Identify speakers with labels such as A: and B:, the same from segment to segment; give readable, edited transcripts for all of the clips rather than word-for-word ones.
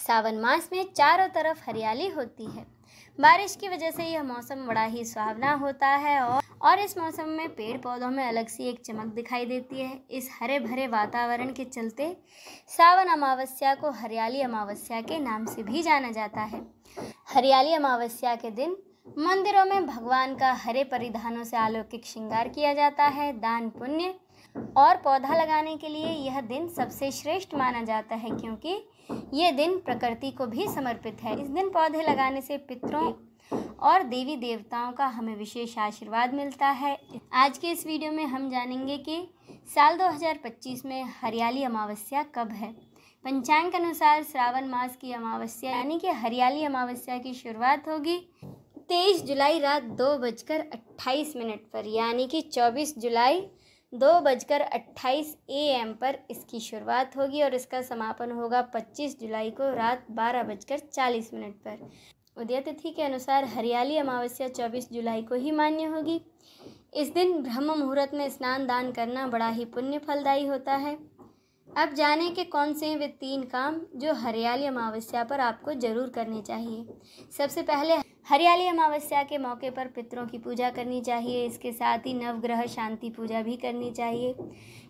A: सावन मास में चारों तरफ हरियाली होती है। बारिश की वजह से यह मौसम बड़ा ही सुहावना होता है और इस मौसम में पेड़ पौधों में अलग सी एक चमक दिखाई देती है। इस हरे भरे वातावरण के चलते सावन अमावस्या को हरियाली अमावस्या के नाम से भी जाना जाता है। हरियाली अमावस्या के दिन मंदिरों में भगवान का हरे परिधानों से अलौकिक श्रृंगार किया जाता है। दान पुण्य और पौधा लगाने के लिए यह दिन सबसे श्रेष्ठ माना जाता है, क्योंकि ये दिन प्रकृति को भी समर्पित है। इस दिन पौधे लगाने से पितरों और देवी देवताओं का हमें विशेष आशीर्वाद मिलता है। आज के इस वीडियो में हम जानेंगे कि साल 2025 में हरियाली अमावस्या कब है। पंचांग के अनुसार श्रावण मास की अमावस्या यानी कि हरियाली अमावस्या की शुरुआत होगी 23 जुलाई रात 2:28 पर, यानी कि 24 जुलाई 2:28 AM पर इसकी शुरुआत होगी और इसका समापन होगा 25 जुलाई को रात 12:40 पर। उदय तिथि के अनुसार हरियाली अमावस्या 24 जुलाई को ही मान्य होगी। इस दिन ब्रह्म मुहूर्त में स्नान दान करना बड़ा ही पुण्य फलदायी होता है। अब जाने के कौन से वे 3 काम जो हरियाली अमावस्या पर आपको जरूर करने चाहिए। सबसे पहले हरियाली अमावस्या के मौके पर पितरों की पूजा करनी चाहिए। इसके साथ ही नवग्रह शांति पूजा भी करनी चाहिए।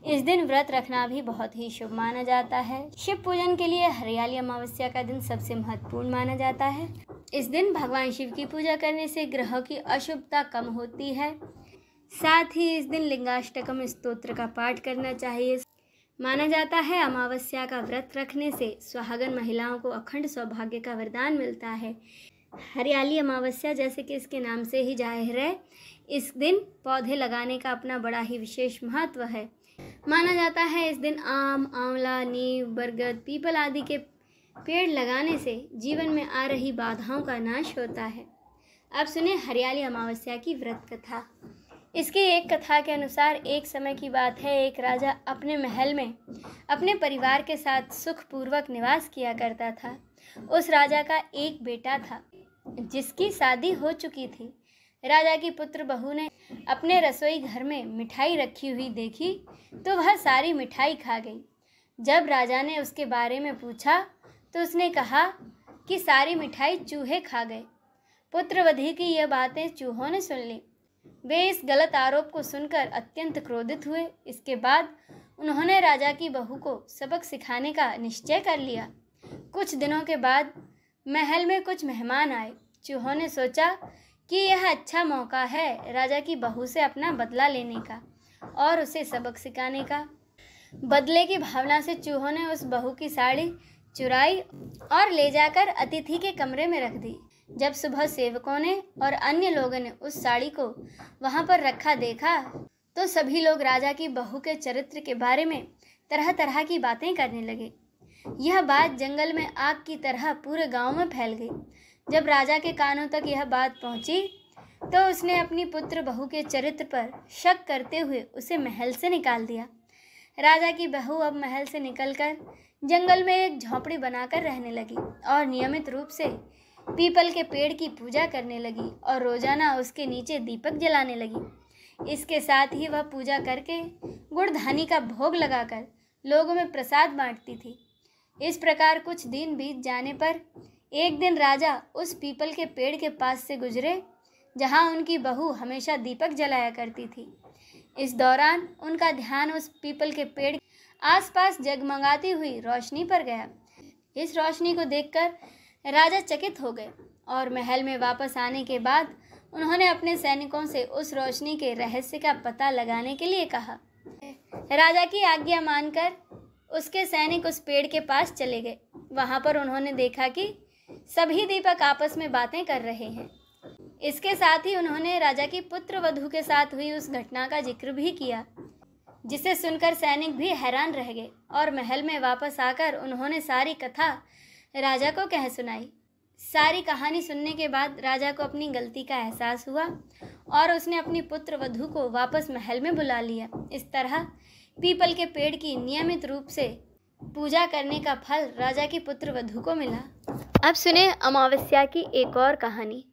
A: इस दिन व्रत रखना भी बहुत ही शुभ माना जाता है। शिव पूजन के लिए हरियाली अमावस्या का दिन सबसे महत्वपूर्ण माना जाता है। इस दिन भगवान शिव की पूजा करने से ग्रहों की अशुभता कम होती है। साथ ही इस दिन लिंगाष्टकम स्तोत्र का पाठ करना चाहिए। माना जाता है अमावस्या का व्रत रखने से सुहागन महिलाओं को अखंड सौभाग्य का वरदान मिलता है। हरियाली अमावस्या जैसे कि इसके नाम से ही जाहिर है, इस दिन पौधे लगाने का अपना बड़ा ही विशेष महत्व है। माना जाता है इस दिन आम, आंवला, नीम, बरगद, पीपल आदि के पेड़ लगाने से जीवन में आ रही बाधाओं का नाश होता है। अब सुने हरियाली अमावस्या की व्रत कथा। इसकी एक कथा के अनुसार एक समय की बात है, एक राजा अपने महल में अपने परिवार के साथ सुखपूर्वक निवास किया करता था। उस राजा का एक बेटा था जिसकी शादी हो चुकी थी। राजा की पुत्र बहू ने अपने रसोई घर में मिठाई रखी हुई देखी तो वह सारी मिठाई खा गई। जब राजा ने उसके बारे में पूछा तो उसने कहा कि सारी मिठाई चूहे खा गए। पुत्रवधू की यह बातें चूहों ने सुन ली। वे इस गलत आरोप को सुनकर अत्यंत क्रोधित हुए। इसके बाद उन्होंने राजा की बहू को सबक सिखाने का निश्चय कर लिया। कुछ दिनों के बाद महल में कुछ मेहमान आए। चूहों ने सोचा कि यह अच्छा मौका है राजा की बहू से अपना बदला लेने का और उसे सबक सिखाने का। बदले की भावना से चूहों ने उस बहू की साड़ी चुराई और ले जाकर अतिथि के कमरे में रख दी। जब सुबह सेवकों ने और अन्य लोगों ने उस साड़ी को वहां पर रखा देखा तो सभी लोग राजा की बहू के चरित्र के बारे में तरह तरह की बातें करने लगे। यह बात जंगल में आग की तरह पूरे गांव में फैल गई। जब राजा के कानों तक यह बात पहुंची तो उसने अपनी पुत्र बहू के चरित्र पर शक करते हुए उसे महल से निकाल दिया। राजा की बहू अब महल से निकलकर जंगल में एक झोंपड़ी बनाकर रहने लगी और नियमित रूप से पीपल के पेड़ की पूजा करने लगी और रोजाना उसके नीचे दीपक जलाने लगी। इसके साथ ही वह पूजा करके गुड़धानी का भोग लगाकर लोगों में प्रसाद बांटती थी। इस प्रकार कुछ दिन बीत जाने पर एक दिन राजा उस पीपल के पेड़ के पास से गुजरे जहां उनकी बहू हमेशा दीपक जलाया करती थी। इस दौरान उनका ध्यान उस पीपल के पेड़ आसपास जगमगाती हुई रोशनी पर गया। इस रोशनी को देखकर राजा चकित हो गए और महल में वापस आने के बाद उन्होंने अपने सैनिकों से उस रोशनी के रहस्य का पता लगाने के लिए कहा। राजा की आज्ञा मानकर उसके सैनिक उस पेड़ के पास चले गए। वहां पर उन्होंने देखा कि सभी दीपक आपस में बातें कर रहे हैं। इसके साथ ही उन्होंने राजा की पुत्र वधू के साथ हुई उस घटना का जिक्र भी किया, जिसे सुनकर सैनिक भी हैरान रह गए और महल में वापस आकर उन्होंने सारी कथा राजा को कह सुनाई। सारी कहानी सुनने के बाद राजा को अपनी गलती का एहसास हुआ और उसने अपनी पुत्र वधू को वापस महल में बुला लिया। इस तरह पीपल के पेड़ की नियमित रूप से पूजा करने का फल राजा की पुत्र वधू को मिला। अब सुने अमावस्या की एक और कहानी।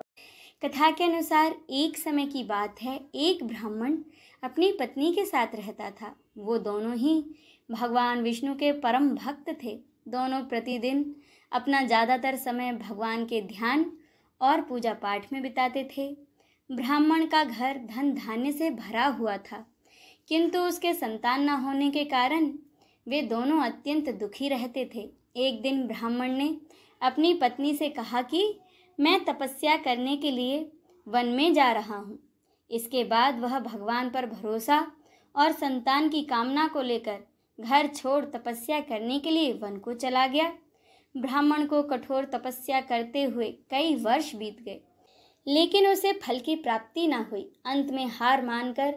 A: कथा के अनुसार एक समय की बात है, एक ब्राह्मण अपनी पत्नी के साथ रहता था। वो दोनों ही भगवान विष्णु के परम भक्त थे। दोनों प्रतिदिन अपना ज़्यादातर समय भगवान के ध्यान और पूजा पाठ में बिताते थे। ब्राह्मण का घर धन धान्य से भरा हुआ था, किंतु उसके संतान न होने के कारण वे दोनों अत्यंत दुखी रहते थे। एक दिन ब्राह्मण ने अपनी पत्नी से कहा कि मैं तपस्या करने के लिए वन में जा रहा हूँ। इसके बाद वह भगवान पर भरोसा और संतान की कामना को लेकर घर छोड़ तपस्या करने के लिए वन को चला गया। ब्राह्मण को कठोर तपस्या करते हुए कई वर्ष बीत गए, लेकिन उसे फल की प्राप्ति न हुई। अंत में हार मानकर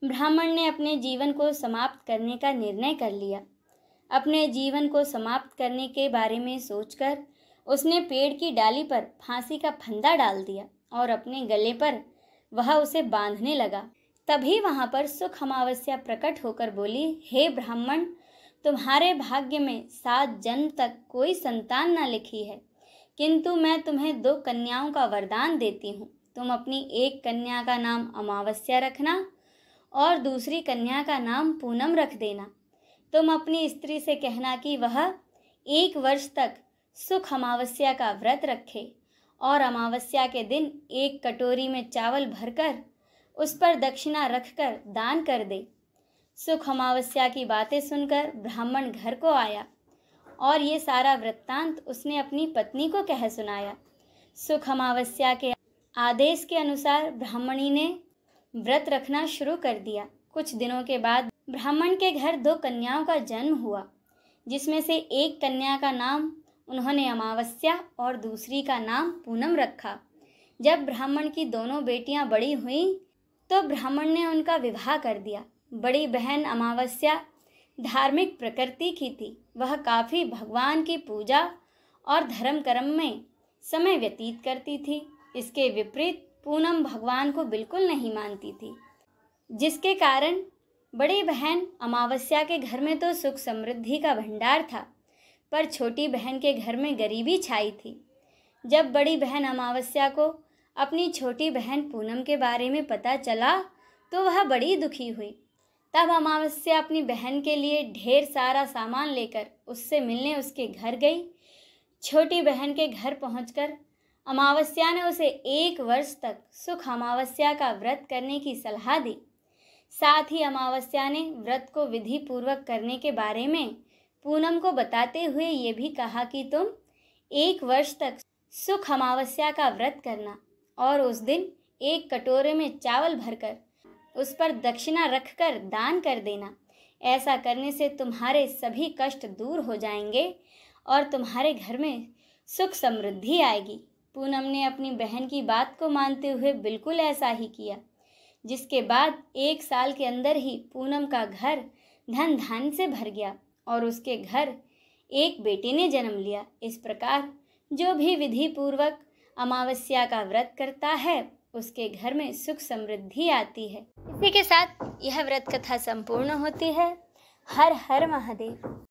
A: ब्राह्मण ने अपने जीवन को समाप्त करने का निर्णय कर लिया। अपने जीवन को समाप्त करने के बारे में सोचकर उसने पेड़ की डाली पर फांसी का फंदा डाल दिया और अपने गले पर वह उसे बांधने लगा। तभी वहाँ पर सुख अमावस्या प्रकट होकर बोली, हे ब्राह्मण, तुम्हारे भाग्य में 7 जन्म तक कोई संतान न लिखी है, किंतु मैं तुम्हें 2 कन्याओं का वरदान देती हूँ। तुम अपनी एक कन्या का नाम अमावस्या रखना और दूसरी कन्या का नाम पूनम रख देना। तुम अपनी स्त्री से कहना कि वह 1 वर्ष तक सुख अमावस्या का व्रत रखे और अमावस्या के दिन 1 कटोरी में चावल भरकर उस पर दक्षिणा रखकर दान कर दे। सुख अमावस्या की बातें सुनकर ब्राह्मण घर को आया और ये सारा वृत्तांत उसने अपनी पत्नी को कह सुनाया। सुख अमावस्या के आदेश के अनुसार ब्राह्मणी ने व्रत रखना शुरू कर दिया। कुछ दिनों के बाद ब्राह्मण के घर 2 कन्याओं का जन्म हुआ, जिसमें से एक कन्या का नाम उन्होंने अमावस्या और दूसरी का नाम पूनम रखा। जब ब्राह्मण की दोनों बेटियां बड़ी हुईं तो ब्राह्मण ने उनका विवाह कर दिया। बड़ी बहन अमावस्या धार्मिक प्रकृति की थी। वह काफ़ी भगवान की पूजा और धर्म कर्म में समय व्यतीत करती थी। इसके विपरीत पूनम भगवान को बिल्कुल नहीं मानती थी, जिसके कारण बड़ी बहन अमावस्या के घर में तो सुख समृद्धि का भंडार था, पर छोटी बहन के घर में गरीबी छाई थी। जब बड़ी बहन अमावस्या को अपनी छोटी बहन पूनम के बारे में पता चला तो वह बड़ी दुखी हुई। तब अमावस्या अपनी बहन के लिए ढेर सारा सामान लेकर उससे मिलने उसके घर गई। छोटी बहन के घर पहुंचकर अमावस्या ने उसे 1 वर्ष तक सुख अमावस्या का व्रत करने की सलाह दी। साथ ही अमावस्या ने व्रत को विधि पूर्वक करने के बारे में पूनम को बताते हुए ये भी कहा कि तुम 1 वर्ष तक सुख अमावस्या का व्रत करना और उस दिन 1 कटोरे में चावल भरकर उस पर दक्षिणा रखकर दान कर देना। ऐसा करने से तुम्हारे सभी कष्ट दूर हो जाएंगे और तुम्हारे घर में सुख समृद्धि आएगी। पूनम ने अपनी बहन की बात को मानते हुए बिल्कुल ऐसा ही किया, जिसके बाद 1 साल के अंदर ही पूनम का घर धन धान्य से भर गया और उसके घर एक बेटे ने जन्म लिया। इस प्रकार जो भी विधि पूर्वक अमावस्या का व्रत करता है उसके घर में सुख समृद्धि आती है। इसी के साथ यह व्रत कथा संपूर्ण होती है। हर हर महादेव।